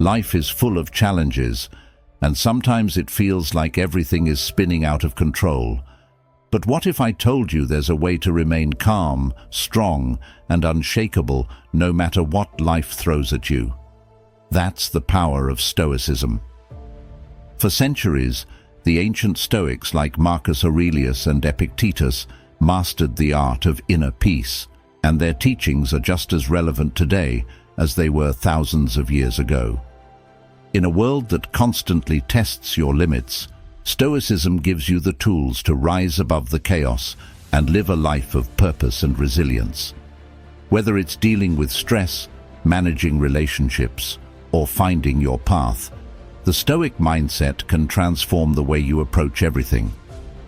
Life is full of challenges, and sometimes it feels like everything is spinning out of control. But what if I told you there's a way to remain calm, strong, and unshakable no matter what life throws at you? That's the power of Stoicism. For centuries, the ancient Stoics like Marcus Aurelius and Epictetus mastered the art of inner peace, and their teachings are just as relevant today as they were thousands of years ago. In a world that constantly tests your limits, Stoicism gives you the tools to rise above the chaos and live a life of purpose and resilience. Whether it's dealing with stress, managing relationships, or finding your path, the Stoic mindset can transform the way you approach everything.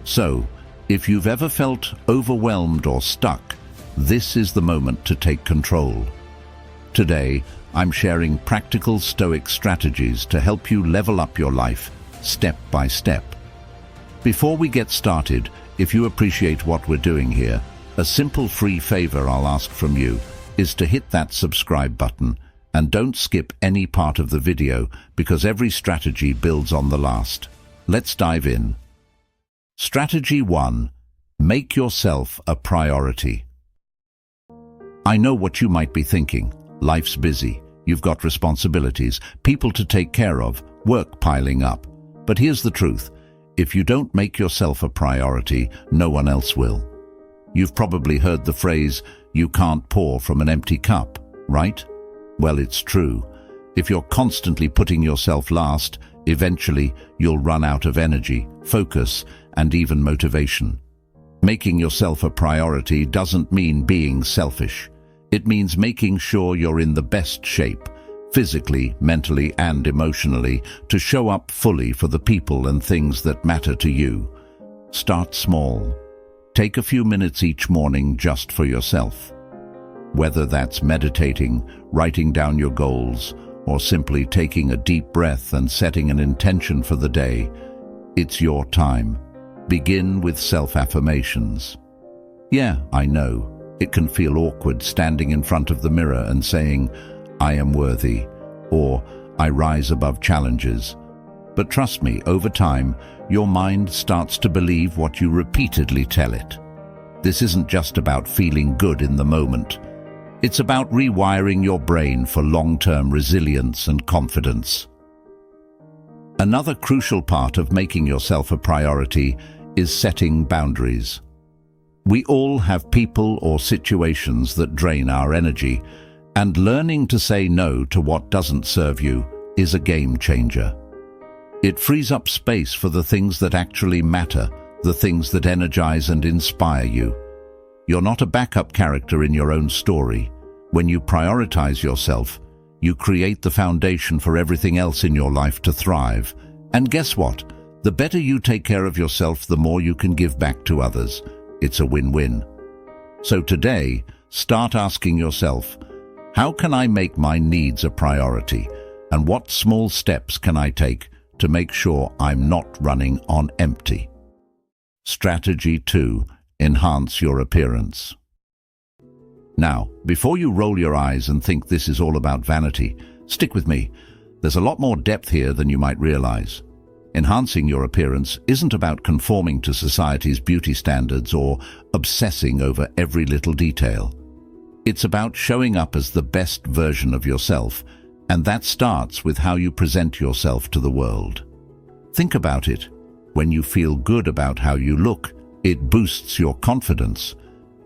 So, if you've ever felt overwhelmed or stuck, this is the moment to take control. Today, I'm sharing practical Stoic strategies to help you level up your life step by step. Before we get started, if you appreciate what we're doing here, a simple free favor I'll ask from you is to hit that subscribe button and don't skip any part of the video because every strategy builds on the last. Let's dive in. Strategy 1. Make yourself a priority. I know what you might be thinking. Life's busy. You've got responsibilities, people to take care of, work piling up. But here's the truth. If you don't make yourself a priority, no one else will. You've probably heard the phrase, "You can't pour from an empty cup," right? Well, it's true. If you're constantly putting yourself last, eventually you'll run out of energy, focus, and even motivation. Making yourself a priority doesn't mean being selfish. It means making sure you're in the best shape, physically, mentally, and emotionally, to show up fully for the people and things that matter to you. Start small. Take a few minutes each morning just for yourself. Whether that's meditating, writing down your goals, or simply taking a deep breath and setting an intention for the day, it's your time. Begin with self-affirmations. Yeah, I know. It can feel awkward standing in front of the mirror and saying, "I am worthy," or "I rise above challenges." But trust me, over time, your mind starts to believe what you repeatedly tell it. This isn't just about feeling good in the moment. It's about rewiring your brain for long-term resilience and confidence. Another crucial part of making yourself a priority is setting boundaries. We all have people or situations that drain our energy, and learning to say no to what doesn't serve you is a game changer. It frees up space for the things that actually matter, the things that energize and inspire you. You're not a backup character in your own story. When you prioritize yourself, you create the foundation for everything else in your life to thrive. And guess what? The better you take care of yourself, the more you can give back to others. It's a win-win. So today, start asking yourself, how can I make my needs a priority? And what small steps can I take to make sure I'm not running on empty? Strategy 2. Enhance your appearance. Now, before you roll your eyes and think this is all about vanity, stick with me. There's a lot more depth here than you might realize. Enhancing your appearance isn't about conforming to society's beauty standards or obsessing over every little detail. It's about showing up as the best version of yourself, and that starts with how you present yourself to the world. Think about it. When you feel good about how you look, it boosts your confidence.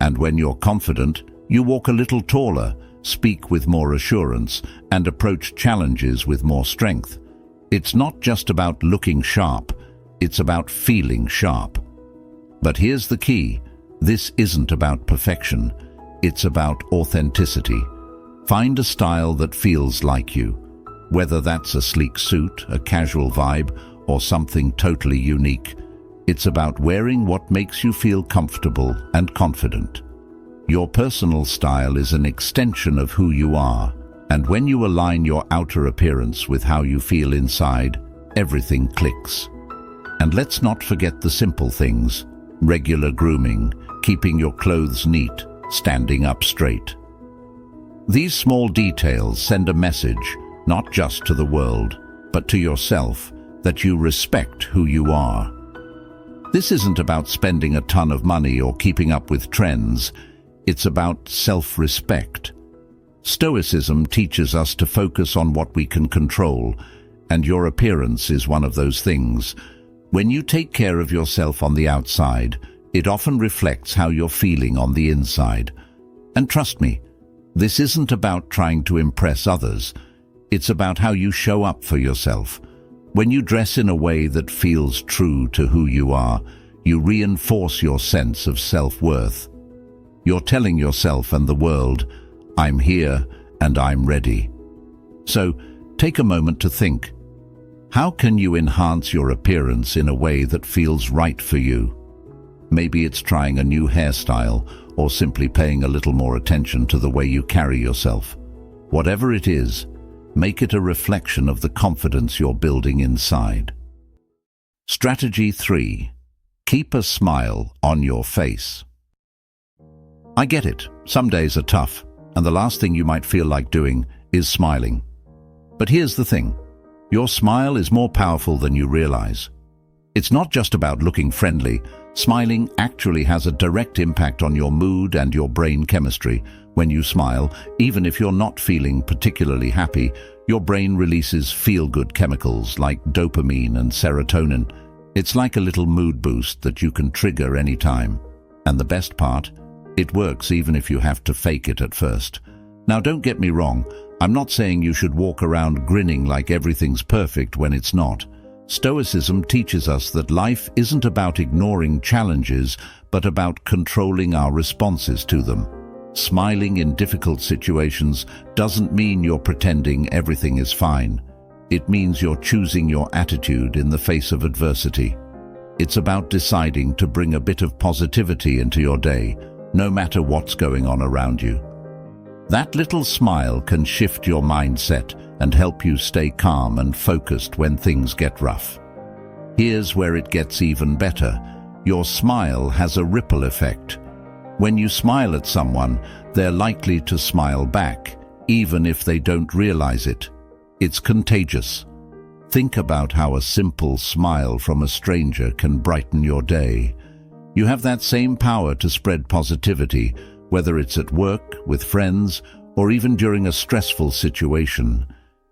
And when you're confident, you walk a little taller, speak with more assurance, and approach challenges with more strength. It's not just about looking sharp, it's about feeling sharp. But here's the key. This isn't about perfection. It's about authenticity. Find a style that feels like you. Whether that's a sleek suit, a casual vibe, or something totally unique, it's about wearing what makes you feel comfortable and confident. Your personal style is an extension of who you are. And when you align your outer appearance with how you feel inside, everything clicks. And let's not forget the simple things: regular grooming, keeping your clothes neat, standing up straight. These small details send a message, not just to the world, but to yourself, that you respect who you are. This isn't about spending a ton of money or keeping up with trends. It's about self-respect. Stoicism teaches us to focus on what we can control, and your appearance is one of those things. When you take care of yourself on the outside, it often reflects how you're feeling on the inside. And trust me, this isn't about trying to impress others. It's about how you show up for yourself. When you dress in a way that feels true to who you are, you reinforce your sense of self-worth. You're telling yourself and the world, I'm here and I'm ready. So, take a moment to think. How can you enhance your appearance in a way that feels right for you? Maybe it's trying a new hairstyle or simply paying a little more attention to the way you carry yourself. Whatever it is, make it a reflection of the confidence you're building inside. Strategy 3. Keep a smile on your face. I get it. Some days are tough, and the last thing you might feel like doing is smiling. But here's the thing. Your smile is more powerful than you realize. It's not just about looking friendly. Smiling actually has a direct impact on your mood and your brain chemistry. When you smile, even if you're not feeling particularly happy, your brain releases feel-good chemicals like dopamine and serotonin. It's like a little mood boost that you can trigger anytime. And the best part, it works even if you have to fake it at first. Now, don't get me wrong. I'm not saying you should walk around grinning like everything's perfect when it's not. Stoicism teaches us that life isn't about ignoring challenges, but about controlling our responses to them. Smiling in difficult situations doesn't mean you're pretending everything is fine. It means you're choosing your attitude in the face of adversity. It's about deciding to bring a bit of positivity into your day, no matter what's going on around you. That little smile can shift your mindset and help you stay calm and focused when things get rough. Here's where it gets even better. Your smile has a ripple effect. When you smile at someone, they're likely to smile back, even if they don't realize it. It's contagious. Think about how a simple smile from a stranger can brighten your day. You have that same power to spread positivity, whether it's at work, with friends, or even during a stressful situation.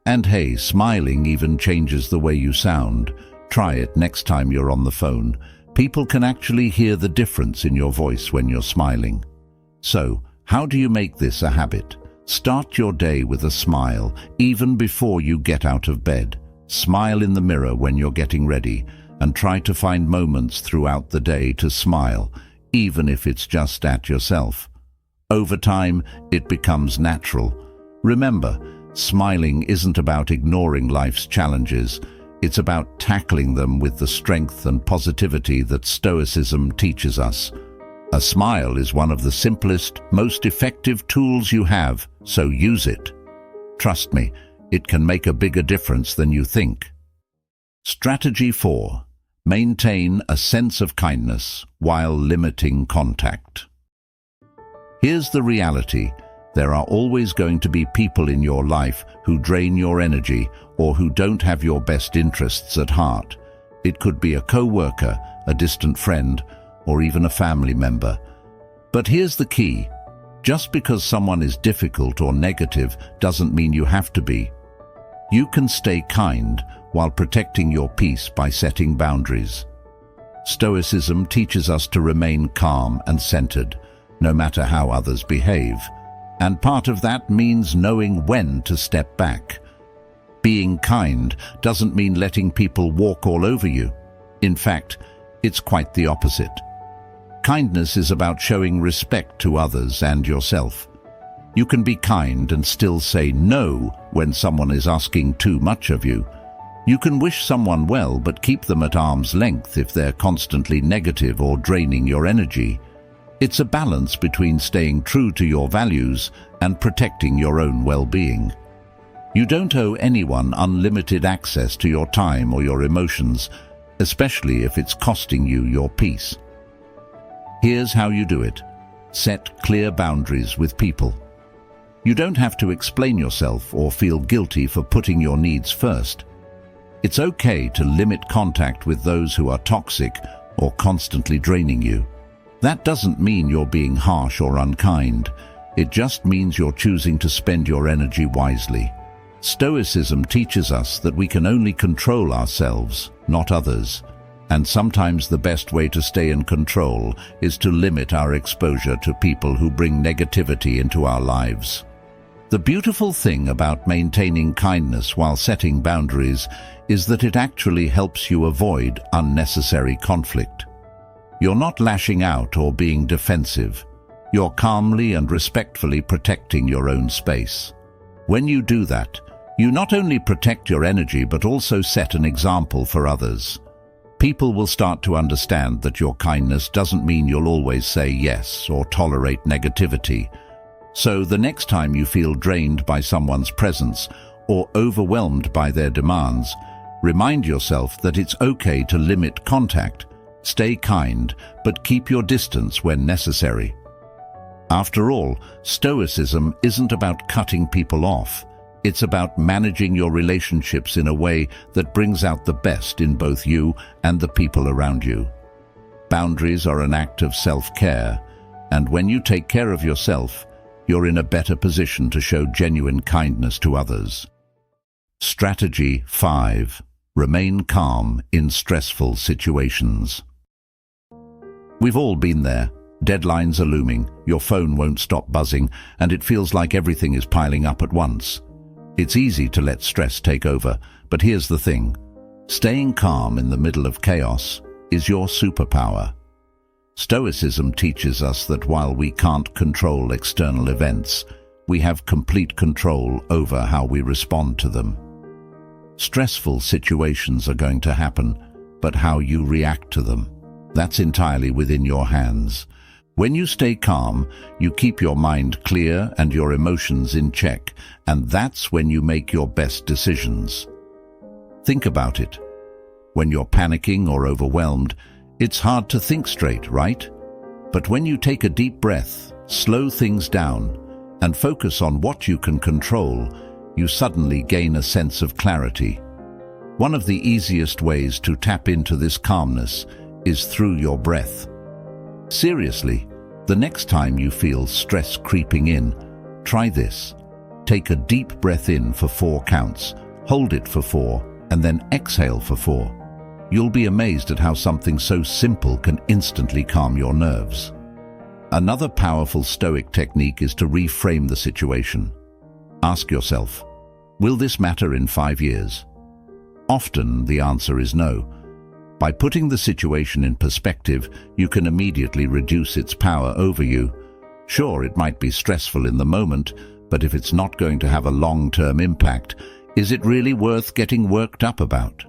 And hey, smiling even changes the way you sound. Try it next time you're on the phone. People can actually hear the difference in your voice when you're smiling. So, how do you make this a habit? Start your day with a smile, even before you get out of bed. Smile in the mirror when you're getting ready, and try to find moments throughout the day to smile, even if it's just at yourself. Over time, it becomes natural. Remember, smiling isn't about ignoring life's challenges. It's about tackling them with the strength and positivity that Stoicism teaches us. A smile is one of the simplest, most effective tools you have, so use it. Trust me, it can make a bigger difference than you think. Strategy 4. Maintain a sense of kindness while limiting contact. Here's the reality. There are always going to be people in your life who drain your energy or who don't have your best interests at heart. It could be a co-worker, a distant friend, or even a family member. But here's the key. Just because someone is difficult or negative doesn't mean you have to be. You can stay kind while protecting your peace by setting boundaries. Stoicism teaches us to remain calm and centered, no matter how others behave. And part of that means knowing when to step back. Being kind doesn't mean letting people walk all over you. In fact, it's quite the opposite. Kindness is about showing respect to others and yourself. You can be kind and still say no when someone is asking too much of you. You can wish someone well but keep them at arm's length if they're constantly negative or draining your energy. It's a balance between staying true to your values and protecting your own well-being. You don't owe anyone unlimited access to your time or your emotions, especially if it's costing you your peace. Here's how you do it. Set clear boundaries with people. You don't have to explain yourself or feel guilty for putting your needs first. It's okay to limit contact with those who are toxic or constantly draining you. That doesn't mean you're being harsh or unkind. It just means you're choosing to spend your energy wisely. Stoicism teaches us that we can only control ourselves, not others. And sometimes the best way to stay in control is to limit our exposure to people who bring negativity into our lives. The beautiful thing about maintaining kindness while setting boundaries is that it actually helps you avoid unnecessary conflict. You're not lashing out or being defensive. You're calmly and respectfully protecting your own space. When you do that, you not only protect your energy but also set an example for others. People will start to understand that your kindness doesn't mean you'll always say yes or tolerate negativity. So the next time you feel drained by someone's presence or overwhelmed by their demands, remind yourself that it's okay to limit contact, stay kind, but keep your distance when necessary. After all, Stoicism isn't about cutting people off. It's about managing your relationships in a way that brings out the best in both you and the people around you. Boundaries are an act of self-care, and when you take care of yourself, you're in a better position to show genuine kindness to others. Strategy 5. Remain calm in stressful situations. We've all been there. Deadlines are looming, your phone won't stop buzzing, and it feels like everything is piling up at once. It's easy to let stress take over, but here's the thing. Staying calm in the middle of chaos is your superpower. Stoicism teaches us that while we can't control external events, we have complete control over how we respond to them. Stressful situations are going to happen, but how you react to them, that's entirely within your hands. When you stay calm, you keep your mind clear and your emotions in check, and that's when you make your best decisions. Think about it. When you're panicking or overwhelmed, it's hard to think straight, right? But when you take a deep breath, slow things down, and focus on what you can control, you suddenly gain a sense of clarity. One of the easiest ways to tap into this calmness is through your breath. Seriously, the next time you feel stress creeping in, try this. Take a deep breath in for 4 counts, hold it for 4, and then exhale for 4. You'll be amazed at how something so simple can instantly calm your nerves. Another powerful Stoic technique is to reframe the situation. Ask yourself, will this matter in 5 years? Often the answer is no. By putting the situation in perspective, you can immediately reduce its power over you. Sure, it might be stressful in the moment, but if it's not going to have a long-term impact, is it really worth getting worked up about?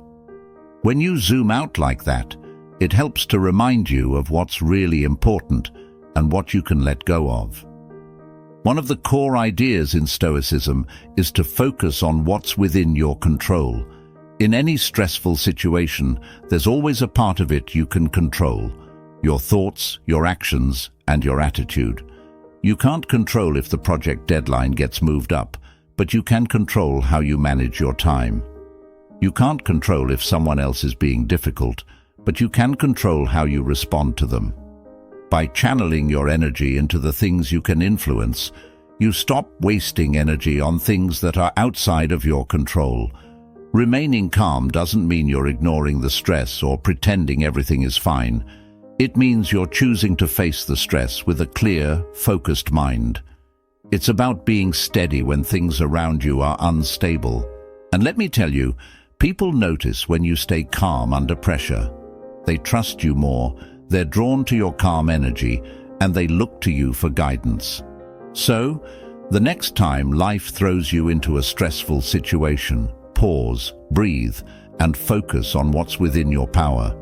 When you zoom out like that, it helps to remind you of what's really important and what you can let go of. One of the core ideas in Stoicism is to focus on what's within your control. In any stressful situation, there's always a part of it you can control: your thoughts, your actions, and your attitude. You can't control if the project deadline gets moved up, but you can control how you manage your time. You can't control if someone else is being difficult, but you can control how you respond to them. By channeling your energy into the things you can influence, you stop wasting energy on things that are outside of your control. Remaining calm doesn't mean you're ignoring the stress or pretending everything is fine. It means you're choosing to face the stress with a clear, focused mind. It's about being steady when things around you are unstable. And let me tell you, people notice when you stay calm under pressure. They trust you more, they're drawn to your calm energy, and they look to you for guidance. So, the next time life throws you into a stressful situation, pause, breathe, and focus on what's within your power.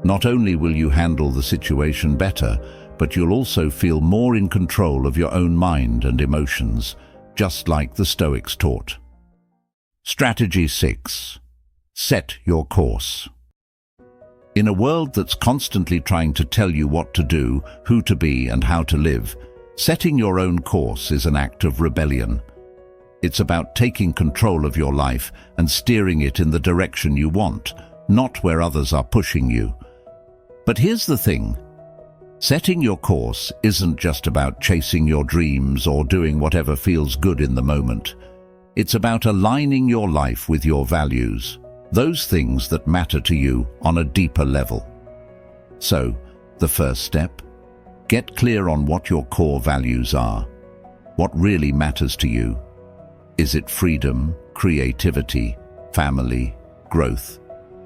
Not only will you handle the situation better, but you'll also feel more in control of your own mind and emotions, just like the Stoics taught. Strategy 6. Set your course. In a world that's constantly trying to tell you what to do, who to be, and how to live, Setting your own course is an act of rebellion. It's about taking control of your life and steering it in the direction you want, not where others are pushing you. But here's the thing. Setting your course isn't just about chasing your dreams or doing whatever feels good in the moment. It's about aligning your life with your values, those things that matter to you on a deeper level. So, the first step: get clear on what your core values are. What really matters to you? Is it freedom, creativity, family, growth?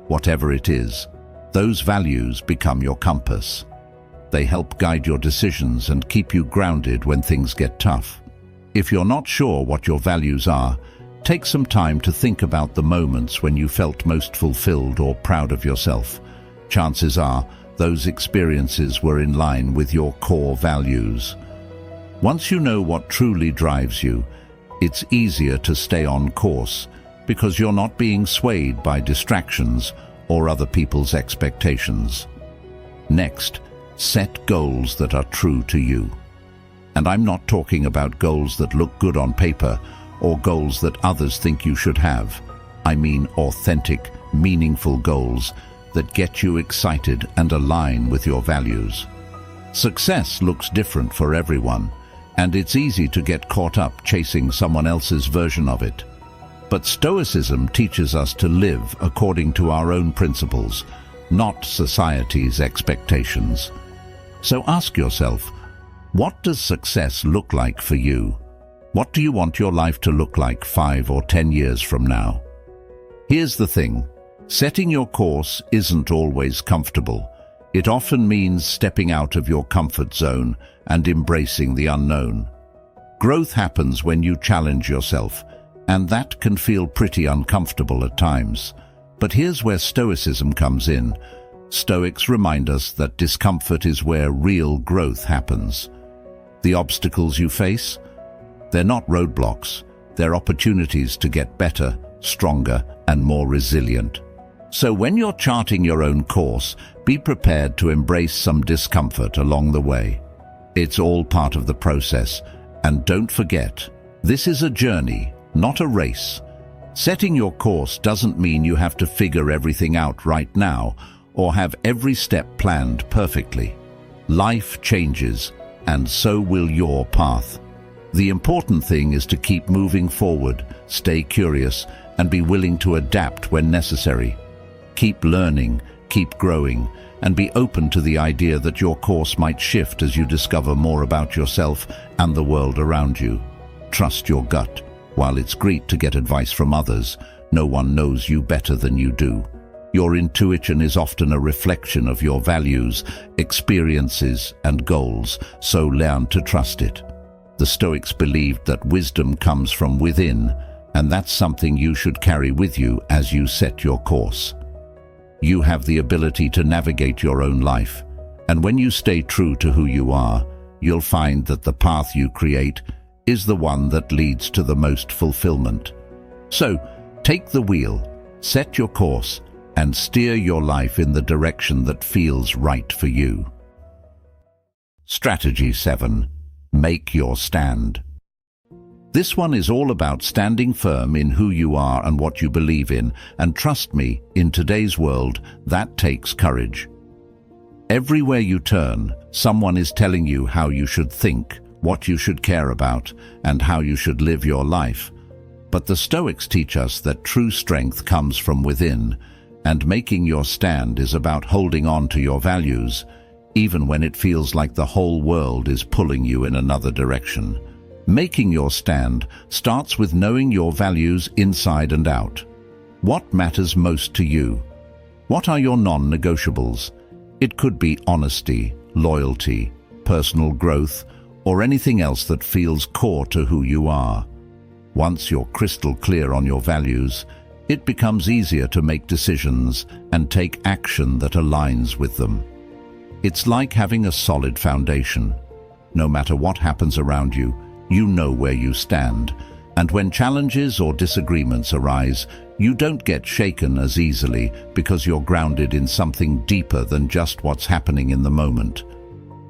Whatever it is, those values become your compass. They help guide your decisions and keep you grounded when things get tough. If you're not sure what your values are, take some time to think about the moments when you felt most fulfilled or proud of yourself. Chances are, those experiences were in line with your core values. Once you know what truly drives you, it's easier to stay on course because you're not being swayed by distractions or other people's expectations. Next, set goals that are true to you. And I'm not talking about goals that look good on paper or goals that others think you should have. I mean authentic, meaningful goals that get you excited and align with your values. Success looks different for everyone, and it's easy to get caught up chasing someone else's version of it. But Stoicism teaches us to live according to our own principles, not society's expectations. So ask yourself, what does success look like for you? What do you want your life to look like 5 or 10 years from now? Here's the thing. Setting your course isn't always comfortable. It often means stepping out of your comfort zone and embracing the unknown. Growth happens when you challenge yourself, and that can feel pretty uncomfortable at times. But here's where Stoicism comes in. Stoics remind us that discomfort is where real growth happens. The obstacles you face, they're not roadblocks. They're opportunities to get better, stronger, and more resilient. So when you're charting your own course, be prepared to embrace some discomfort along the way. It's all part of the process. And don't forget, this is a journey, not a race. Setting your course doesn't mean you have to figure everything out right now or have every step planned perfectly. Life changes, and so will your path. The important thing is to keep moving forward, stay curious, and be willing to adapt when necessary. Keep learning, keep growing, and be open to the idea that your course might shift as you discover more about yourself and the world around you. Trust your gut. While it's great to get advice from others, no one knows you better than you do. Your intuition is often a reflection of your values, experiences, and goals, so learn to trust it. The Stoics believed that wisdom comes from within, and that's something you should carry with you as you set your course. You have the ability to navigate your own life, and when you stay true to who you are, you'll find that the path you create is the one that leads to the most fulfillment. So, take the wheel, set your course, and steer your life in the direction that feels right for you. Strategy 7. Make your stand. This one is all about standing firm in who you are and what you believe in, and trust me, in today's world, that takes courage. Everywhere you turn, someone is telling you how you should think, what you should care about, and how you should live your life. But the Stoics teach us that true strength comes from within, and making your stand is about holding on to your values, even when it feels like the whole world is pulling you in another direction. Making your stand starts with knowing your values inside and out. What matters most to you? What are your non-negotiables? It could be honesty, loyalty, personal growth, or anything else that feels core to who you are. Once you're crystal clear on your values, it becomes easier to make decisions and take action that aligns with them. It's like having a solid foundation. No matter what happens around you, you know where you stand, and when challenges or disagreements arise, you don't get shaken as easily because you're grounded in something deeper than just what's happening in the moment.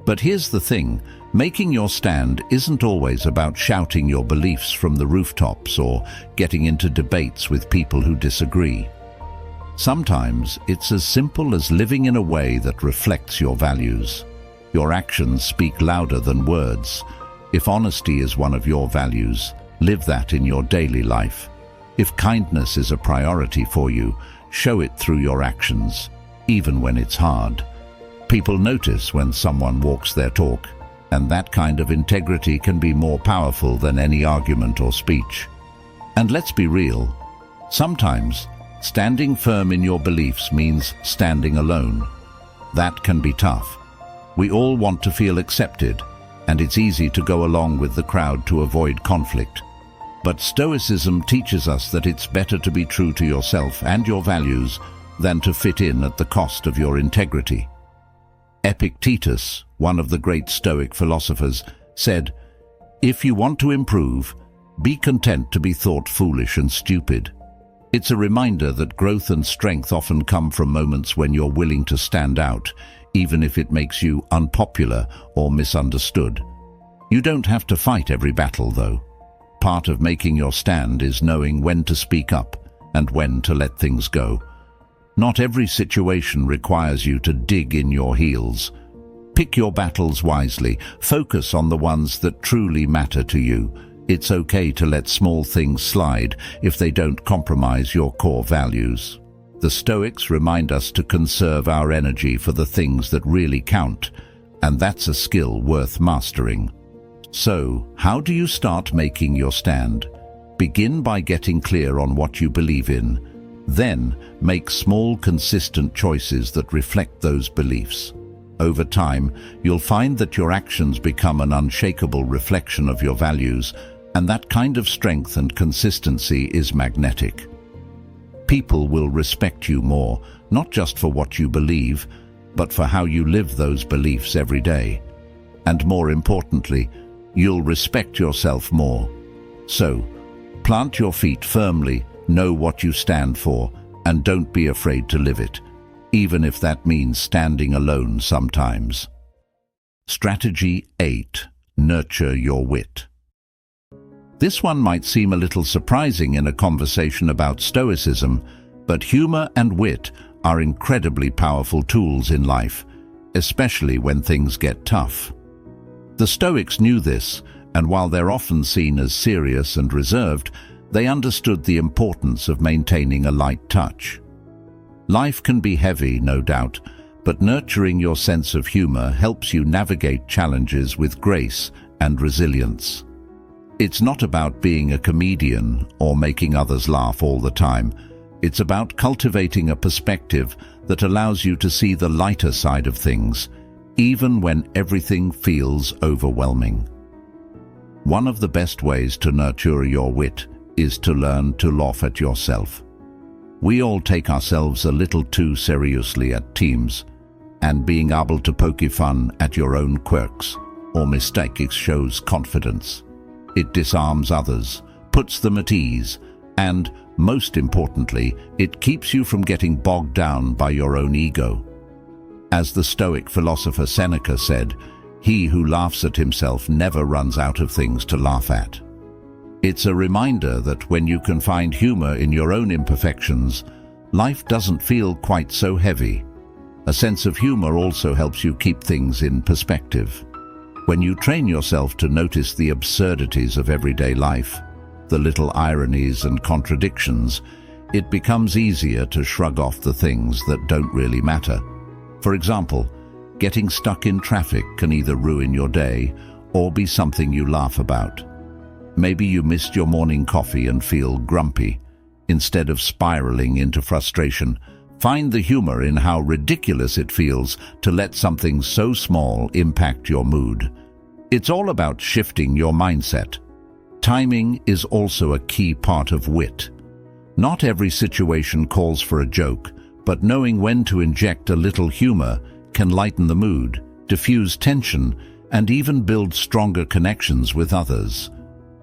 But here's the thing, Making your stand isn't always about shouting your beliefs from the rooftops or getting into debates with people who disagree. Sometimes it's as simple as living in a way that reflects your values. Your actions speak louder than words. If honesty is one of your values, live that in your daily life. If kindness is a priority for you, show it through your actions, even when it's hard. People notice when someone walks their talk, and that kind of integrity can be more powerful than any argument or speech. And let's be real, sometimes standing firm in your beliefs means standing alone. That can be tough. We all want to feel accepted, and it's easy to go along with the crowd to avoid conflict. But Stoicism teaches us that it's better to be true to yourself and your values than to fit in at the cost of your integrity. Epictetus, one of the great Stoic philosophers, said, "If you want to improve, be content to be thought foolish and stupid." It's a reminder that growth and strength often come from moments when you're willing to stand out, even if it makes you unpopular or misunderstood. You don't have to fight every battle, though. Part of making your stand is knowing when to speak up and when to let things go. Not every situation requires you to dig in your heels. Pick your battles wisely. Focus on the ones that truly matter to you. It's okay to let small things slide if they don't compromise your core values. The Stoics remind us to conserve our energy for the things that really count, and that's a skill worth mastering. So, how do you start making your stand? Begin by getting clear on what you believe in. Then, make small, consistent choices that reflect those beliefs. Over time, you'll find that your actions become an unshakable reflection of your values, and that kind of strength and consistency is magnetic. People will respect you more, not just for what you believe, but for how you live those beliefs every day. And more importantly, you'll respect yourself more. So, plant your feet firmly, know what you stand for, and don't be afraid to live it, even if that means standing alone sometimes. Strategy 8. Nurture your wit. This one might seem a little surprising in a conversation about Stoicism, but humor and wit are incredibly powerful tools in life, especially when things get tough. The Stoics knew this, and while they're often seen as serious and reserved, they understood the importance of maintaining a light touch. Life can be heavy, no doubt, but nurturing your sense of humor helps you navigate challenges with grace and resilience. It's not about being a comedian or making others laugh all the time. It's about cultivating a perspective that allows you to see the lighter side of things, even when everything feels overwhelming. One of the best ways to nurture your wit is to learn to laugh at yourself. We all take ourselves a little too seriously at times, and being able to poke fun at your own quirks or mistakes shows confidence. It disarms others, puts them at ease, and, most importantly, it keeps you from getting bogged down by your own ego. As the Stoic philosopher Seneca said, "He who laughs at himself never runs out of things to laugh at." It's a reminder that when you can find humor in your own imperfections, life doesn't feel quite so heavy. A sense of humor also helps you keep things in perspective. When you train yourself to notice the absurdities of everyday life, the little ironies and contradictions, it becomes easier to shrug off the things that don't really matter. For example, getting stuck in traffic can either ruin your day or be something you laugh about. Maybe you missed your morning coffee and feel grumpy. Instead of spiraling into frustration, find the humor in how ridiculous it feels to let something so small impact your mood. It's all about shifting your mindset. Timing is also a key part of wit. Not every situation calls for a joke, but knowing when to inject a little humor can lighten the mood, diffuse tension, and even build stronger connections with others.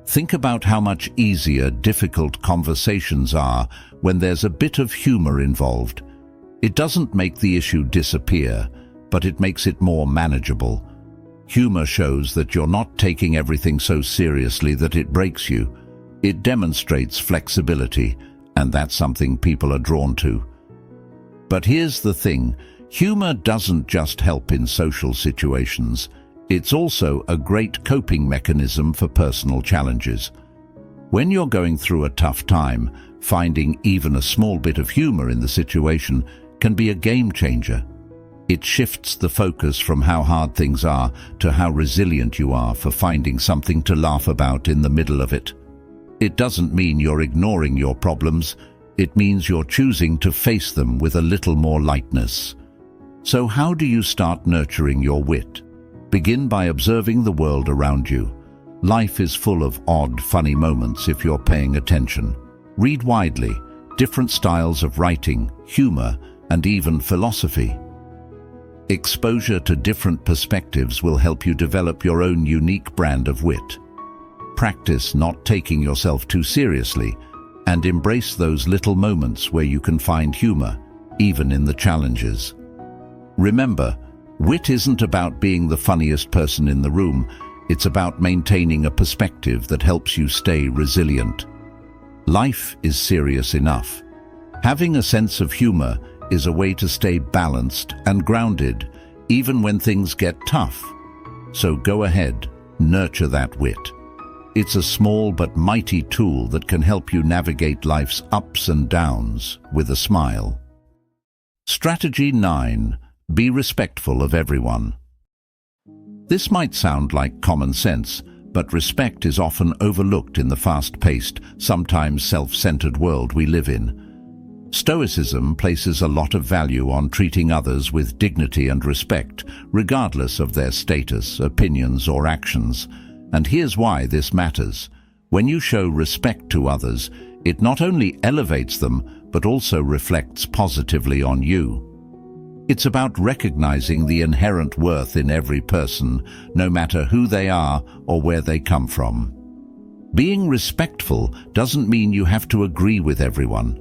Think about how much easier difficult conversations are when there's a bit of humor involved. It doesn't make the issue disappear, but it makes it more manageable. Humor shows that you're not taking everything so seriously that it breaks you. It demonstrates flexibility, and that's something people are drawn to. But here's the thing, humor doesn't just help in social situations. It's also a great coping mechanism for personal challenges. When you're going through a tough time, finding even a small bit of humor in the situation can be a game changer. It shifts the focus from how hard things are to how resilient you are for finding something to laugh about in the middle of it. It doesn't mean you're ignoring your problems. It means you're choosing to face them with a little more lightness. So how do you start nurturing your wit? Begin by observing the world around you. Life is full of odd, funny moments if you're paying attention. Read widely, different styles of writing, humor, and even philosophy. Exposure to different perspectives will help you develop your own unique brand of wit. Practice not taking yourself too seriously, and embrace those little moments where you can find humor, even in the challenges. Remember, wit isn't about being the funniest person in the room. It's about maintaining a perspective that helps you stay resilient. Life is serious enough. Having a sense of humor is a way to stay balanced and grounded, even when things get tough. So go ahead, nurture that wit. It's a small but mighty tool that can help you navigate life's ups and downs with a smile. Strategy 9. Be respectful of everyone. This might sound like common sense, but respect is often overlooked in the fast-paced, sometimes self-centered world we live in. Stoicism places a lot of value on treating others with dignity and respect, regardless of their status, opinions, or actions. And here's why this matters. When you show respect to others, it not only elevates them, but also reflects positively on you. It's about recognizing the inherent worth in every person, no matter who they are or where they come from. Being respectful doesn't mean you have to agree with everyone,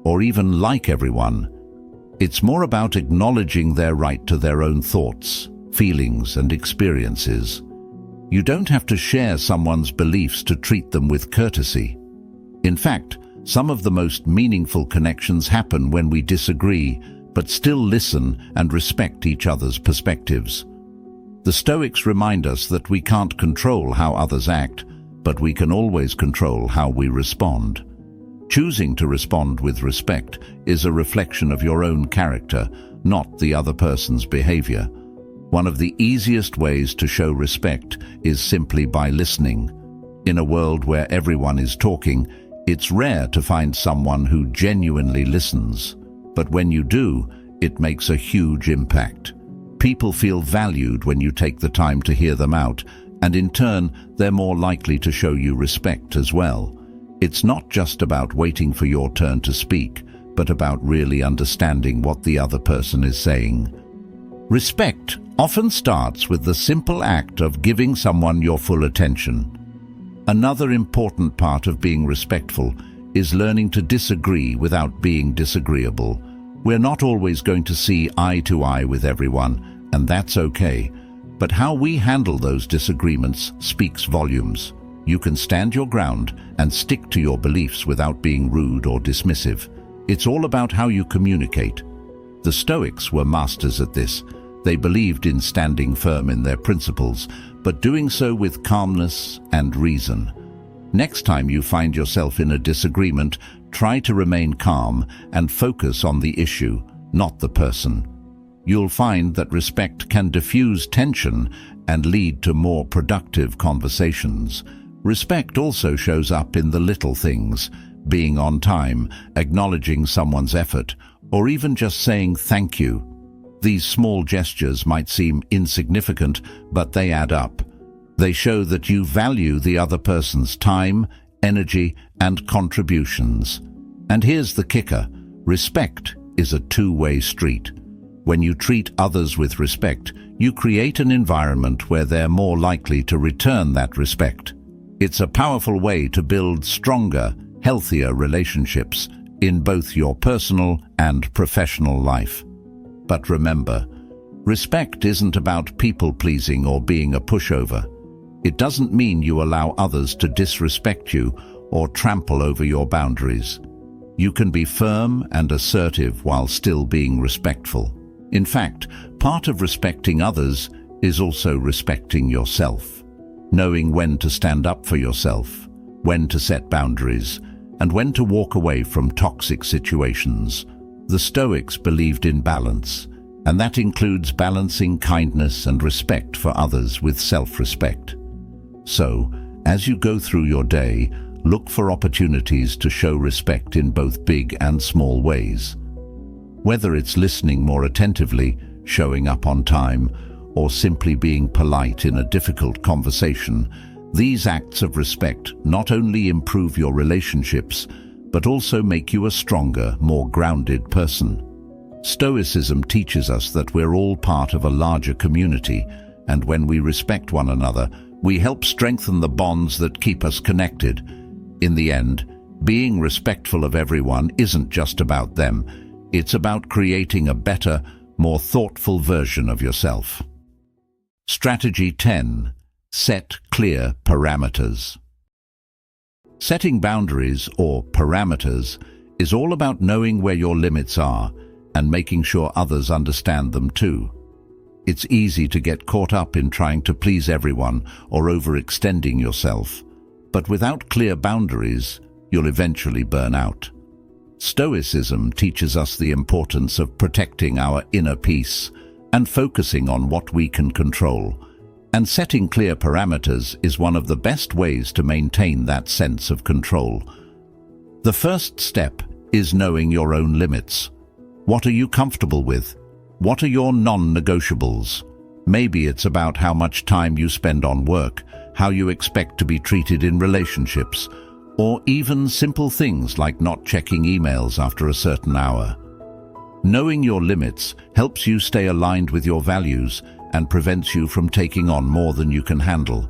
or even like everyone. It's more about acknowledging their right to their own thoughts, feelings, and experiences. You don't have to share someone's beliefs to treat them with courtesy. In fact, some of the most meaningful connections happen when we disagree, but still listen and respect each other's perspectives. The Stoics remind us that we can't control how others act, but we can always control how we respond. Choosing to respond with respect is a reflection of your own character, not the other person's behavior. One of the easiest ways to show respect is simply by listening. In a world where everyone is talking, it's rare to find someone who genuinely listens. But when you do, it makes a huge impact. People feel valued when you take the time to hear them out, and in turn, they're more likely to show you respect as well. It's not just about waiting for your turn to speak, but about really understanding what the other person is saying. Respect often starts with the simple act of giving someone your full attention. Another important part of being respectful is learning to disagree without being disagreeable. We're not always going to see eye to eye with everyone, and that's okay. But how we handle those disagreements speaks volumes. You can stand your ground and stick to your beliefs without being rude or dismissive. It's all about how you communicate. The Stoics were masters at this. They believed in standing firm in their principles, but doing so with calmness and reason. Next time you find yourself in a disagreement, try to remain calm and focus on the issue, not the person. You'll find that respect can diffuse tension and lead to more productive conversations. Respect also shows up in the little things, being on time, acknowledging someone's effort, or even just saying thank you. These small gestures might seem insignificant, but they add up. They show that you value the other person's time, energy, and contributions. And here's the kicker: respect is a two-way street. When you treat others with respect, you create an environment where they're more likely to return that respect. It's a powerful way to build stronger, healthier relationships in both your personal and professional life. But remember, Respect isn't about people-pleasing or being a pushover. It doesn't mean you allow others to disrespect you or trample over your boundaries. You can be firm and assertive while still being respectful. In fact, part of respecting others is also respecting yourself. Knowing when to stand up for yourself, when to set boundaries, and when to walk away from toxic situations. The Stoics believed in balance, and that includes balancing kindness and respect for others with self-respect. So, as you go through your day, look for opportunities to show respect in both big and small ways. Whether it's listening more attentively, showing up on time, or simply being polite in a difficult conversation, these acts of respect not only improve your relationships, but also make you a stronger, more grounded person. Stoicism teaches us that we're all part of a larger community, and when we respect one another, we help strengthen the bonds that keep us connected. In the end, being respectful of everyone isn't just about them. It's about creating a better, more thoughtful version of yourself. Strategy 10. Set clear parameters. Setting boundaries, or parameters, is all about knowing where your limits are and making sure others understand them too. It's easy to get caught up in trying to please everyone or overextending yourself, but without clear boundaries, you'll eventually burn out. Stoicism teaches us the importance of protecting our inner peace and focusing on what we can control. And setting clear parameters is one of the best ways to maintain that sense of control. The first step is knowing your own limits. What are you comfortable with? What are your non-negotiables? Maybe it's about how much time you spend on work, how you expect to be treated in relationships, or even simple things like not checking emails after a certain hour. Knowing your limits helps you stay aligned with your values and prevents you from taking on more than you can handle.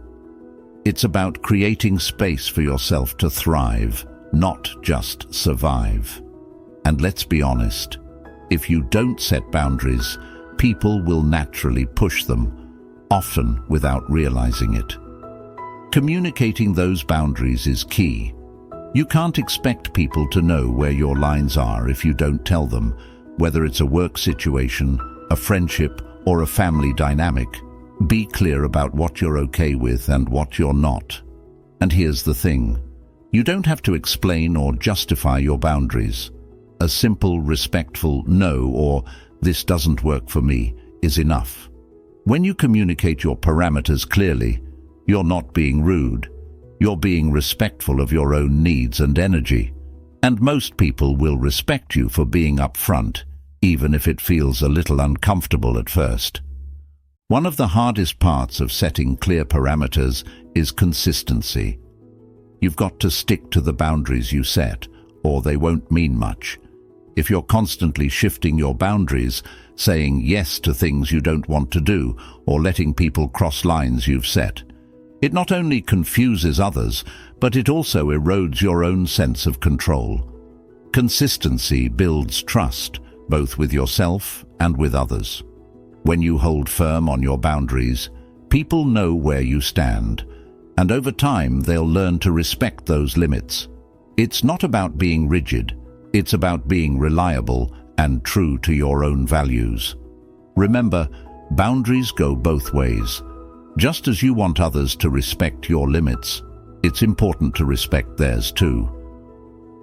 It's about creating space for yourself to thrive, not just survive. And let's be honest, if you don't set boundaries, people will naturally push them, often without realizing it. Communicating those boundaries is key. You can't expect people to know where your lines are if you don't tell them, whether it's a work situation, a friendship, or a family dynamic. Be clear about what you're okay with and what you're not. And here's the thing. You don't have to explain or justify your boundaries. A simple, respectful no or "this doesn't work for me" is enough. When you communicate your parameters clearly, you're not being rude. You're being respectful of your own needs and energy. And most people will respect you for being upfront, even if it feels a little uncomfortable at first. One of the hardest parts of setting clear parameters is consistency. You've got to stick to the boundaries you set, or they won't mean much. If you're constantly shifting your boundaries, saying yes to things you don't want to do, or letting people cross lines you've set, it not only confuses others, but it also erodes your own sense of control. Consistency builds trust, both with yourself and with others. When you hold firm on your boundaries, people know where you stand, and over time they'll learn to respect those limits. It's not about being rigid, it's about being reliable and true to your own values. Remember, boundaries go both ways. Just as you want others to respect your limits, it's important to respect theirs too.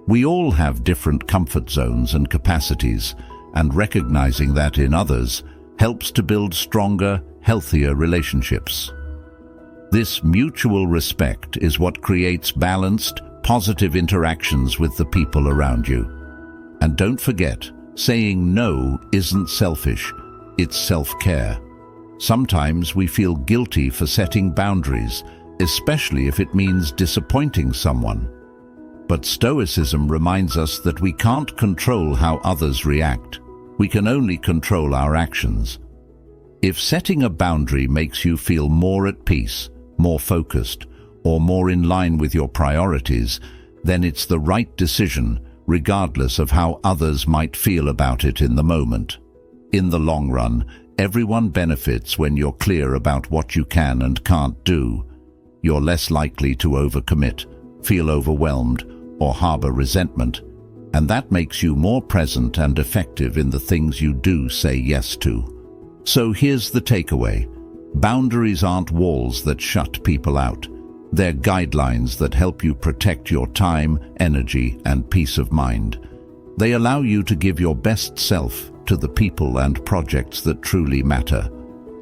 We all have different comfort zones and capacities, and recognizing that in others helps to build stronger, healthier relationships. This mutual respect is what creates balanced, positive interactions with the people around you. And don't forget, saying no isn't selfish, it's self-care. Sometimes we feel guilty for setting boundaries, especially if it means disappointing someone. But Stoicism reminds us that we can't control how others react. We can only control our actions. If setting a boundary makes you feel more at peace, more focused, or more in line with your priorities, then it's the right decision, regardless of how others might feel about it in the moment. In the long run, Everyone benefits when you're clear about what you can and can't do. You're less likely to overcommit, feel overwhelmed, or harbor resentment, and that makes you more present and effective in the things you do say yes to. So here's the takeaway. Boundaries aren't walls that shut people out. They're guidelines that help you protect your time, energy, and peace of mind. They allow you to give your best self to the people and projects that truly matter.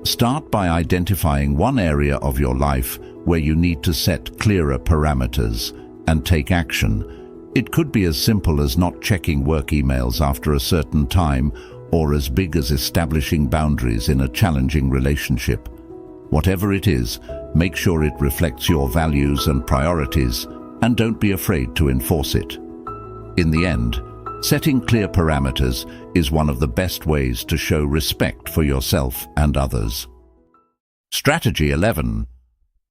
Start by identifying one area of your life where you need to set clearer parameters and take action. It could be as simple as not checking work emails after a certain time, or as big as establishing boundaries in a challenging relationship. Whatever it is, make sure it reflects your values and priorities, and don't be afraid to enforce it. In the end, setting clear parameters is one of the best ways to show respect for yourself and others. Strategy 11.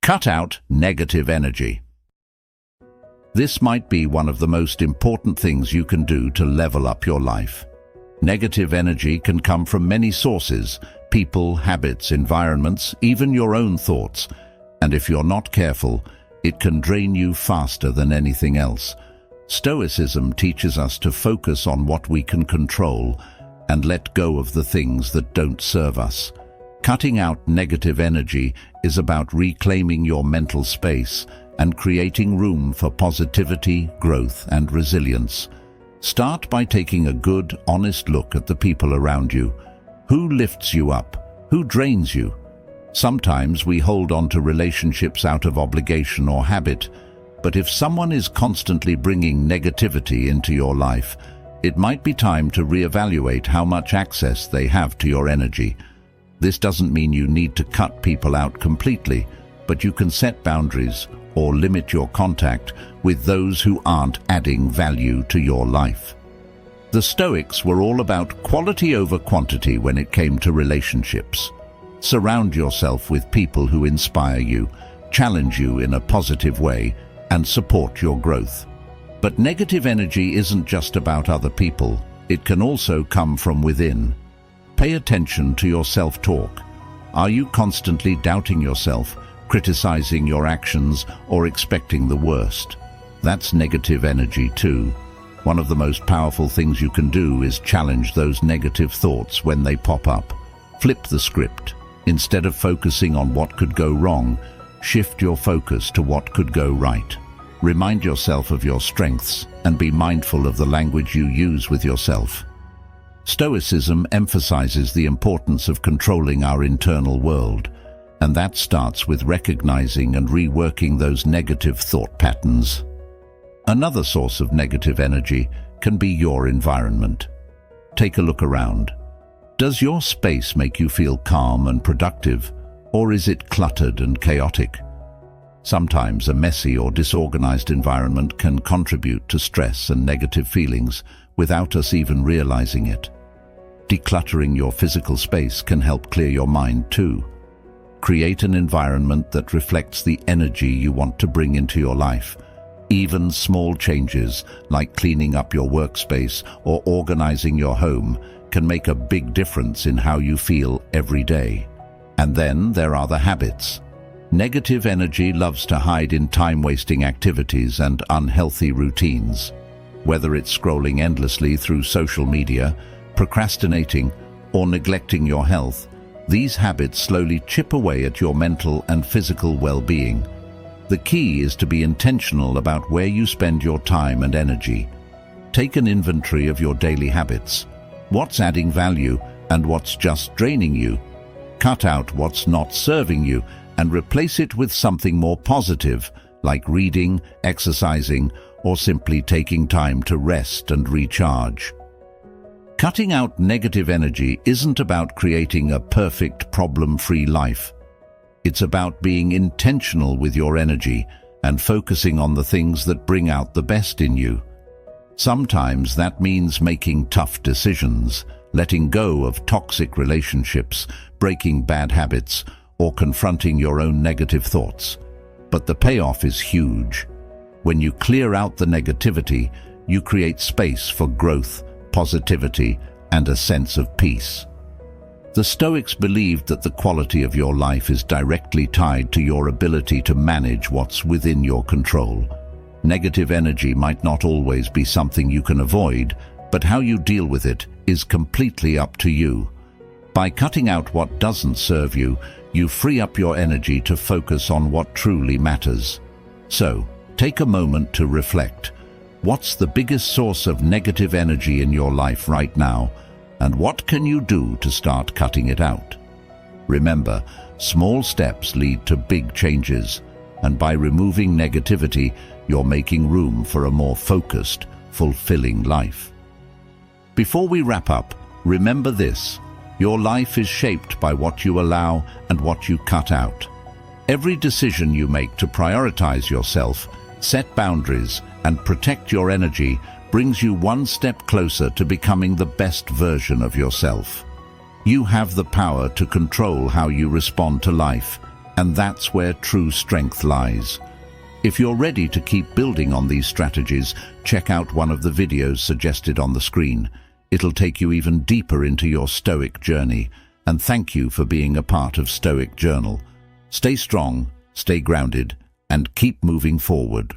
Cut out negative energy. This might be one of the most important things you can do to level up your life. Negative energy can come from many sources: people, habits, environments, even your own thoughts. And if you're not careful, it can drain you faster than anything else. Stoicism teaches us to focus on what we can control and let go of the things that don't serve us. Cutting out negative energy is about reclaiming your mental space and creating room for positivity, growth, and resilience. Start by taking a good, honest look at the people around you. Who lifts you up? Who drains you? Sometimes we hold on to relationships out of obligation or habit, but if someone is constantly bringing negativity into your life, it might be time to reevaluate how much access they have to your energy. This doesn't mean you need to cut people out completely, but you can set boundaries or limit your contact with those who aren't adding value to your life. The Stoics were all about quality over quantity when it came to relationships. Surround yourself with people who inspire you, challenge you in a positive way, and support your growth. But negative energy isn't just about other people. It can also come from within. Pay attention to your self-talk. Are you constantly doubting yourself, criticizing your actions, or expecting the worst? That's negative energy too. One of the most powerful things you can do is challenge those negative thoughts when they pop up. Flip the script. Instead of focusing on what could go wrong, shift your focus to what could go right. Remind yourself of your strengths and be mindful of the language you use with yourself. Stoicism emphasizes the importance of controlling our internal world, and that starts with recognizing and reworking those negative thought patterns. Another source of negative energy can be your environment. Take a look around. Does your space make you feel calm and productive, or is it cluttered and chaotic? Sometimes a messy or disorganized environment can contribute to stress and negative feelings without us even realizing it. Decluttering your physical space can help clear your mind too. Create an environment that reflects the energy you want to bring into your life. Even small changes, like cleaning up your workspace or organizing your home, can make a big difference in how you feel every day. And then there are the habits. Negative energy loves to hide in time-wasting activities and unhealthy routines. Whether it's scrolling endlessly through social media, procrastinating, or neglecting your health, these habits slowly chip away at your mental and physical well-being. The key is to be intentional about where you spend your time and energy. Take an inventory of your daily habits. What's adding value and what's just draining you? Cut out what's not serving you and replace it with something more positive, like reading, exercising, or simply taking time to rest and recharge. Cutting out negative energy isn't about creating a perfect, problem-free life. It's about being intentional with your energy and focusing on the things that bring out the best in you. Sometimes that means making tough decisions, letting go of toxic relationships, breaking bad habits, or confronting your own negative thoughts. But the payoff is huge. When you clear out the negativity, you create space for growth, positivity, and a sense of peace. The Stoics believed that the quality of your life is directly tied to your ability to manage what's within your control. Negative energy might not always be something you can avoid, but how you deal with it is completely up to you. By cutting out what doesn't serve you, you free up your energy to focus on what truly matters. So, take a moment to reflect. What's the biggest source of negative energy in your life right now, and what can you do to start cutting it out? Remember, small steps lead to big changes, and by removing negativity, you're making room for a more focused, fulfilling life. Before we wrap up, remember this: your life is shaped by what you allow and what you cut out. Every decision you make to prioritize yourself, set boundaries, and protect your energy brings you one step closer to becoming the best version of yourself. You have the power to control how you respond to life, and that's where true strength lies. If you're ready to keep building on these strategies, check out one of the videos suggested on the screen. It'll take you even deeper into your Stoic journey, and thank you for being a part of Stoic Journal. Stay strong, stay grounded, and keep moving forward.